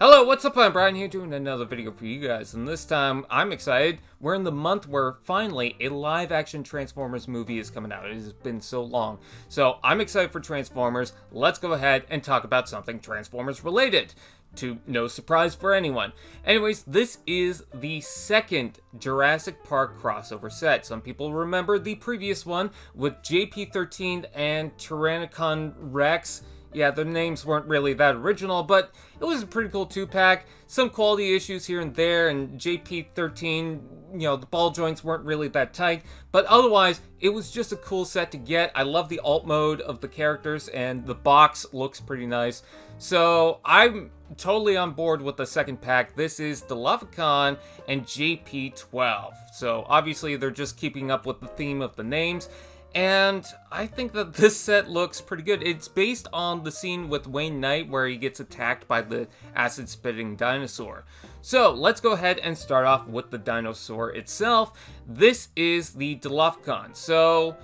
Hello, what's up? I'm Brian here doing another video for you guys, and this time I'm excited. We're in the month where finally a live-action Transformers movie is coming out. It has been so long. So I'm excited for Transformers. Let's go ahead and talk about something Transformers related. To no surprise for anyone. Anyways, this is the second Jurassic Park crossover set. Some people remember the previous one with JP13 and Tyrannicon Rex. Yeah, the names weren't really that original, but it was a pretty cool 2-pack. Some quality issues here and there, and JP13, the ball joints weren't really that tight. But otherwise, it was just a cool set to get. I love the alt mode of the characters, and the box looks pretty nice. So I'm totally on board with the second pack. This is Dilophocon and JP12. So obviously, they're just keeping up with the theme of the names. And I think that this set looks pretty good. It's based on the scene with Wayne Knight where he gets attacked by the acid-spitting dinosaur. So let's go ahead and start off with the dinosaur itself. This is the Dilophocon. So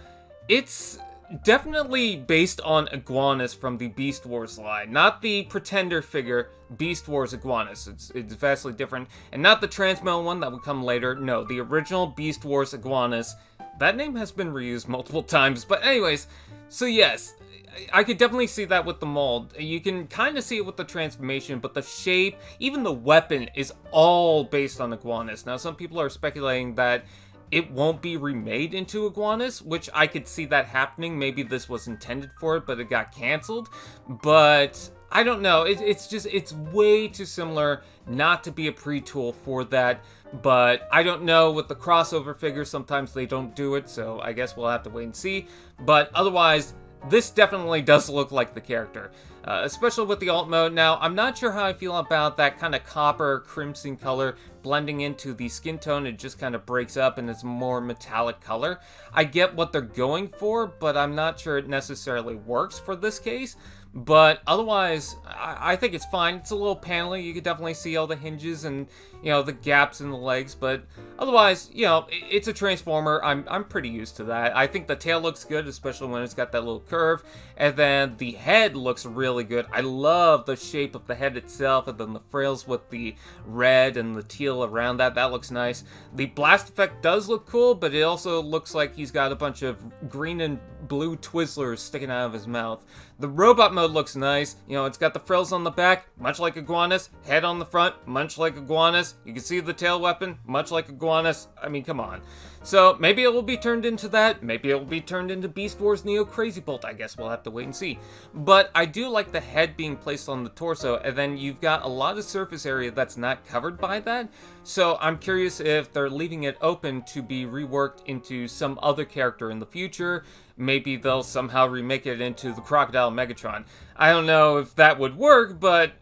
it's definitely based on Iguanus from the Beast Wars line. Not the Pretender figure, Beast Wars Iguanus. It's vastly different. And not the Transmo one that would come later. No, the original Beast Wars Iguanus. That name has been reused multiple times, but anyways, so yes, I could definitely see that with the mold. You can kind of see it with the transformation, but the shape, even the weapon, is all based on Iguanus. Now, some people are speculating that it won't be remade into Iguanus, which I could see that happening. Maybe this was intended for it, but it got canceled. But I don't know. It's way too similar not to be a pre-tool for that. But I don't know, with the crossover figures, sometimes they don't do it, so I guess we'll have to wait and see. But otherwise, this definitely does look like the character, especially with the alt mode. Now, I'm not sure how I feel about that kind of copper crimson color blending into the skin tone. It just kind of breaks up and it's more metallic color. I get what they're going for, but I'm not sure it necessarily works for this case. But otherwise, I think it's fine. It's a little panely. You could definitely see all the hinges and, the gaps in the legs. But otherwise, it's a Transformer. I'm pretty used to that. I think the tail looks good, especially when it's got that little curve. And then the head looks really good. I love the shape of the head itself. And then the frills with the red and the teal around that. That looks nice. The blast effect does look cool, but it also looks like he's got a bunch of green and blue Twizzlers sticking out of his mouth. The robot mode looks nice. It's got the frills on the back, much like Iguanus. Head on the front, much like Iguanus. You can see the tail weapon, much like Iguanus. I mean, come on. So maybe it will be turned into that. Maybe it will be turned into Beast Wars Neo Crazy Bolt. I guess we'll have to wait and see. But I do like the head being placed on the torso, and then you've got a lot of surface area that's not covered by that. So I'm curious if they're leaving it open to be reworked into some other character in the future. Maybe they'll somehow remake it into the Crocodile Megatron. I don't know if that would work, but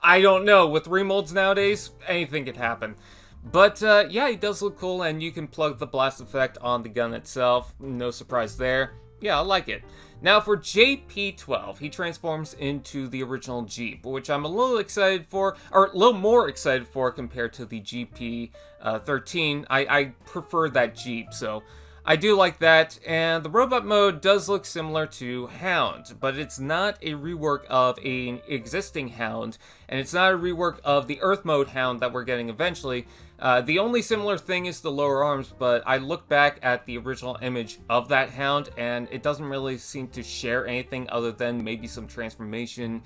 I don't know. With remolds nowadays, anything could happen. But yeah, he does look cool, and you can plug the blast effect on the gun itself. No surprise there. Yeah, I like it. Now for JP12, he transforms into the original Jeep, which I'm a little excited for, or a little more excited for compared to the JP13. I prefer that Jeep, so I do like that, and the robot mode does look similar to Hound, but it's not a rework of an existing Hound, and it's not a rework of the Earth mode Hound that we're getting eventually. The only similar thing is the lower arms, but I look back at the original image of that Hound, and it doesn't really seem to share anything other than maybe some transformation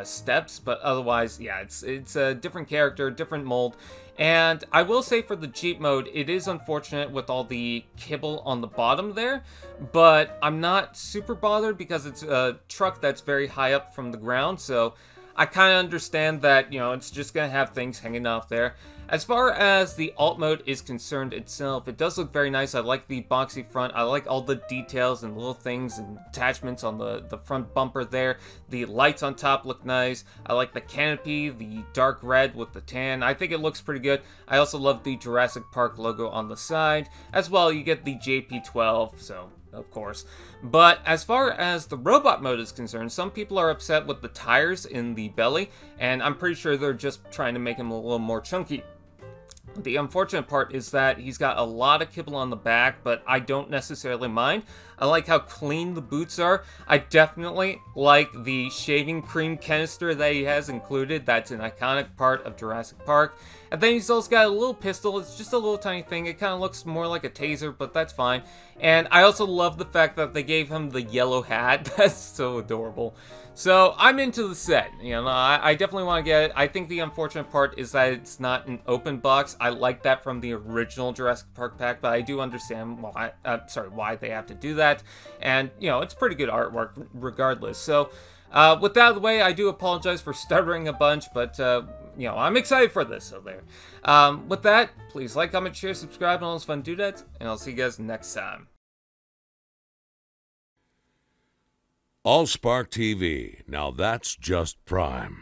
steps, but otherwise, yeah, it's a different character, different mold. And I will say for the Jeep mode, it is unfortunate with all the kibble on the bottom there, but I'm not super bothered because it's a truck that's very high up from the ground, so I kind of understand that, it's just going to have things hanging off there. As far as the alt mode is concerned itself, it does look very nice. I like the boxy front. I like all the details and little things and attachments on the front bumper there. The lights on top look nice. I like the canopy, the dark red with the tan. I think it looks pretty good. I also love the Jurassic Park logo on the side. As well, you get the JP12, so of course. But as far as the robot mode is concerned, some people are upset with the tires in the belly, and I'm pretty sure they're just trying to make him a little more chunky. The unfortunate part is that he's got a lot of kibble on the back, but I don't necessarily mind. I like how clean the boots are. I definitely like the shaving cream canister that he has included. That's an iconic part of Jurassic Park. And then he's also got a little pistol. It's just a little tiny thing. It kind of looks more like a taser, but that's fine. And I also love the fact that they gave him the yellow hat. That's so adorable. So I'm into the set. You know, I definitely want to get it. I think the unfortunate part is that it's not an open box. I like that from the original Jurassic Park pack, but I do understand why. Why they have to do that. And you know, it's pretty good artwork regardless. So with that out of the way, I do apologize for stuttering a bunch, but you know, I'm excited for this. So there. With that, please like, comment, share, subscribe, and all those fun doodads, and I'll see you guys next time. AllSpark TV. Now that's just prime.